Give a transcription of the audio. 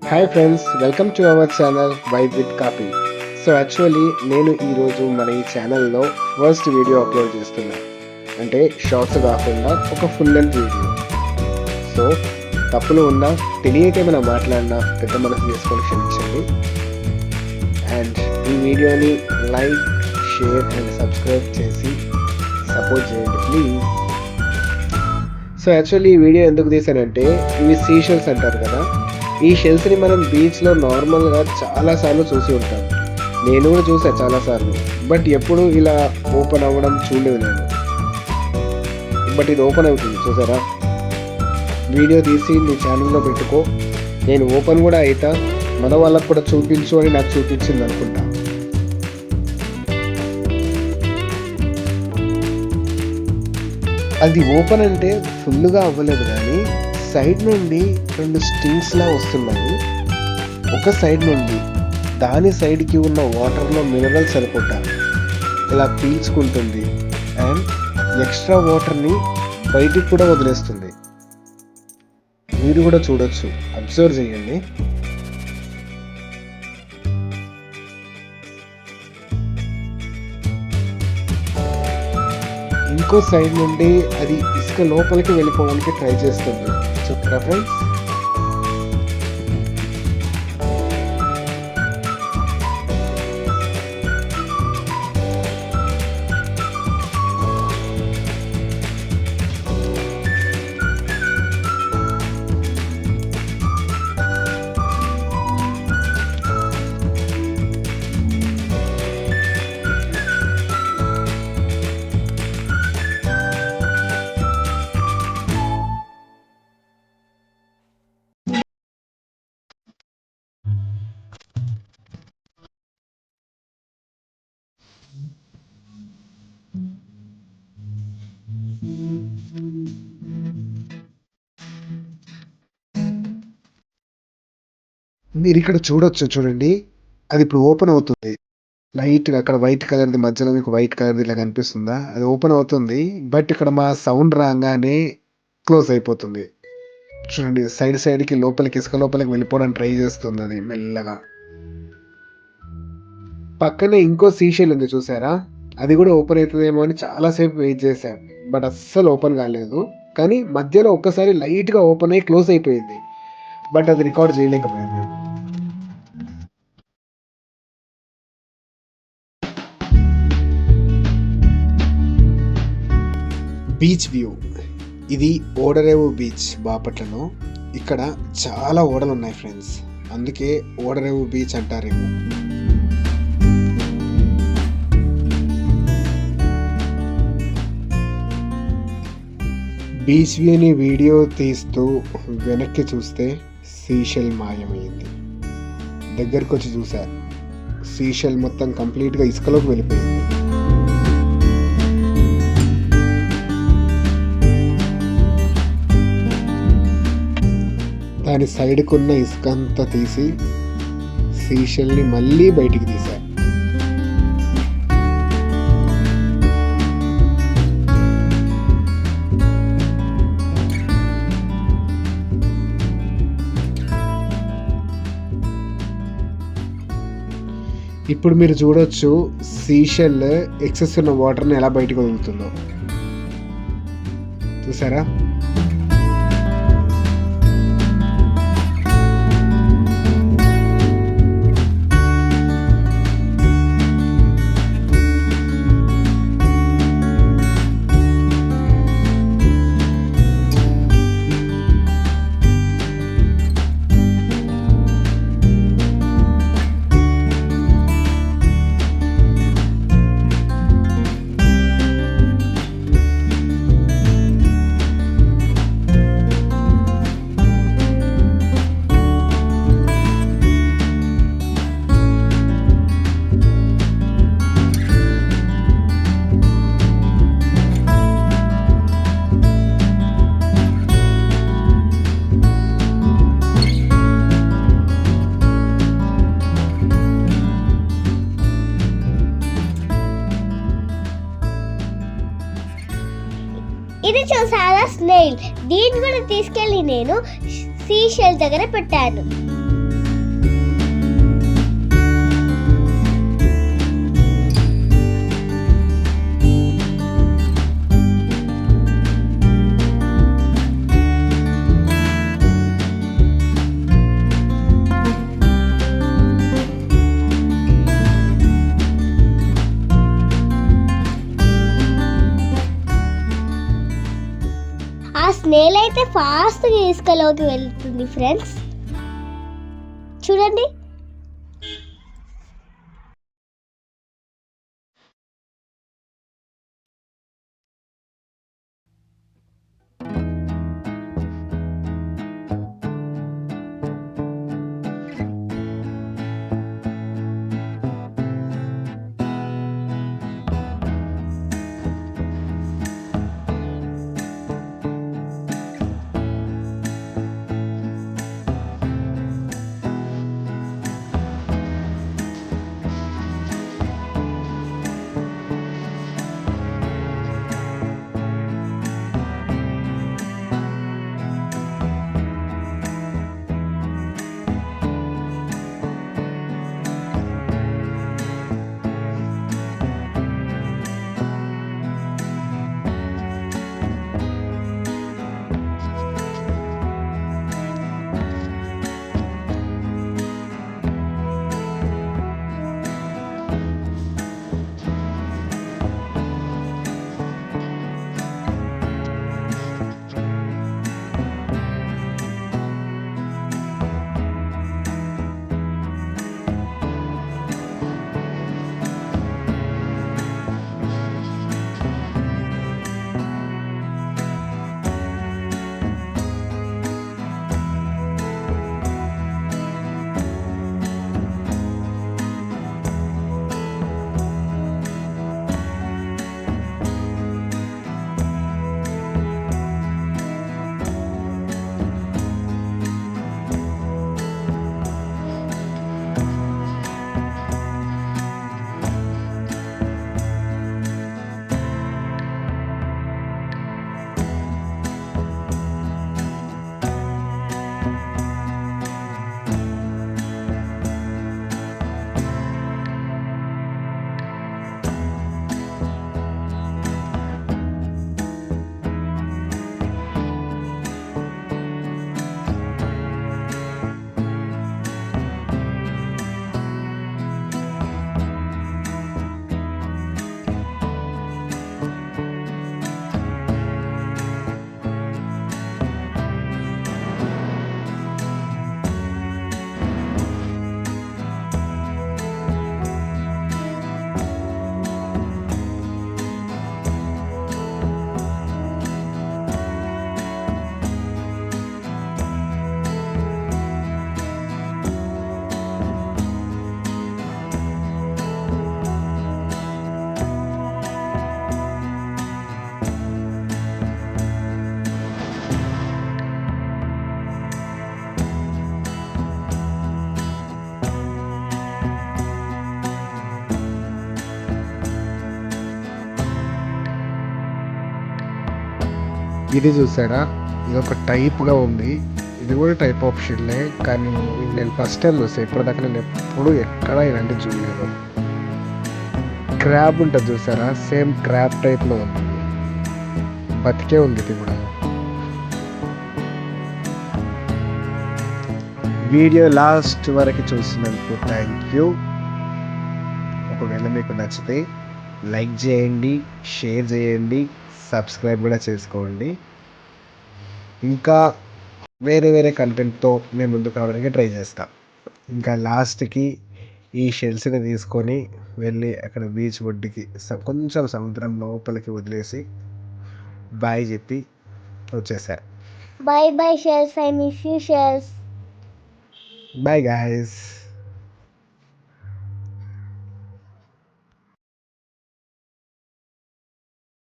Hi friends, welcome to our channel vibe with coffee. So actually నేను ఈరోజు మన ఈ ఛానల్లో ఫస్ట్ వీడియో అప్లోడ్ చేస్తున్నా. అంటే షార్ట్స్ కాకుండా ఒక ఫుల్ లెంత్ వీడియో. సో తప్పులు ఉన్నా తెలియక ఏమైనా మాట్లాడినా పెద్ద మనసు చేసుకొని క్షమించండి. అండ్ ఈ వీడియోని లైక్, షేర్ అండ్ సబ్స్క్రైబ్ చేసి సపోర్ట్ చేయండి ప్లీజ్. సో యాక్చువల్లీ ఈ వీడియో ఎందుకు తీసానంటే, ఇవి సీ షెల్స్ అంటారు కదా, ఈ షెల్స్ని మనం బీచ్లో నార్మల్గా చాలాసార్లు చూసి ఉంటాం. నేను కూడా చూసాను చాలాసార్లు, బట్ ఎప్పుడు ఇలా ఓపెన్ అవ్వడం చూడలేదు నేను. బట్ ఇది ఓపెన్ అవుతుంది చూసారా. వీడియో తీసి నీ ఛానల్లో పెట్టుకో, నేను ఓపెన్ కూడా అవుతా, మన వాళ్ళకు కూడా చూపించు అని నాకు చూపించింది అనుకుంటా. అది ఓపెన్ అంటే ఫుల్గా అవ్వలేదు, కానీ సైడ్ నుండి 2 స్ట్రింగ్స్లా వస్తున్నాయి. ఒక సైడ్ నుండి దాని సైడ్కి ఉన్న వాటర్లో మినరల్స్ అనుకుంటా ఇలా పీల్చుకుంటుంది అండ్ ఎక్స్ట్రా వాటర్ని బయటికి కూడా వదిలేస్తుంది. మీరు కూడా చూడొచ్చు, అబ్జర్వ్ చేయండి. ఇంకో సైడ్ నుండి అది ఇసుక లోపలికి వెళ్ళిపోవడానికి ట్రై చేస్తుంది. చూస్తారా ఫ్రెండ్స్? మీరు ఇక్కడ చూడొచ్చు, చూడండి, అది ఇప్పుడు ఓపెన్ అవుతుంది. లైట్గా అక్కడ వైట్ కలర్ది మధ్యలో మీకు వైట్ కలర్ది ఇలా కనిపిస్తుందా, అది ఓపెన్ అవుతుంది. బట్ ఇక్కడ మా సౌండ్ రాగానే క్లోజ్ అయిపోతుంది. చూడండి, సైడ్కి లోపలికి ఇసుక లోపలికి వెళ్ళిపోవడానికి ట్రై చేస్తుంది అది మెల్లగా. పక్కనే ఇంకో సీషెల్ ఉంది చూసారా, అది కూడా ఓపెన్ అవుతుందేమో అని చాలాసేపు వెయిట్ చేశాం, బట్ అస్సలు ఓపెన్ కాలేదు. కానీ మధ్యలో ఒక్కసారి లైట్గా ఓపెన్ అయ్యి క్లోజ్ అయిపోయింది, బట్ అది రికార్డ్ చేయలేకపోయింది. Beach view. ఇది ఓడరేవు బీచ్ బాపట్లలో. ఇక్కడ చాలా ఓడలు ఉన్నాయి ఫ్రెండ్స్, అందుకే ఓడరేవు బీచ్ అంటారేమో. బీచ్ వ్యూని వీడియో తీస్తూ వెనక్కి చూస్తే సీషెల్ మాయమైంది. దగ్గరికి వచ్చి చూసా, సీషెల్ మొత్తం కంప్లీట్గా ఇసుకలోకి వెళ్ళిపోయింది. దాని సైడ్కున్న ఇసుక అంతా తీసి సీషెల్ని మళ్ళీ బయటికి తీశారు. ఇప్పుడు మీరు చూడొచ్చు, సీషెల్ ఎక్సెస్ ఉన్న వాటర్ని ఎలా బయటకు వదులుతుందో చూసారా. ఇది చూసారా స్నేల్. దీన్ని కూడా తీసుకెళ్ళి నేను సీషెల్ దగ్గర పెట్టాను. స్నేల్ అయితే ఫాస్ట్గా ఇసుకలోకి వెళ్తుంది ఫ్రెండ్స్. చూడండి. ఇది చూసారా, ఇది ఒక టైప్గా ఉంది. ఇది కూడా టైప్ ఆఫ్ షెల్లే, కానీ నేను ఫస్ట్ టైం చూసాను. ఇప్పటిదాకా నేను ఎప్పుడు ఎక్కడ ఇలాంటి చూడలేదు. క్రాబ్ ఉంటుంది చూసారా, సేమ్ క్రాబ్ టైప్లో ఉంది. బతికే ఉంది ఇది కూడా. వీడియో లాస్ట్ వరకు చూసినందుకు థ్యాంక్ యూ. ఒకవేళ మీకు నచ్చితే లైక్ చేయండి, షేర్ చేయండి, సబ్స్క్రైబ్ కూడా చేసుకోండి. ఇంకా వేరే వేరే కంటెంట్తో మేము ముందుకు రావడానికి ట్రై చేస్తాం. ఇంకా లాస్ట్కి ఈ షెల్స్ని తీసుకొని వెళ్ళి అక్కడ బీచ్ ఒడ్డుకి కొంచెం సముద్రం లోపలికి వదిలేసి బాయ్ చెప్పి వచ్చేసా. Bye bye shells, I miss you shells. Bye guys.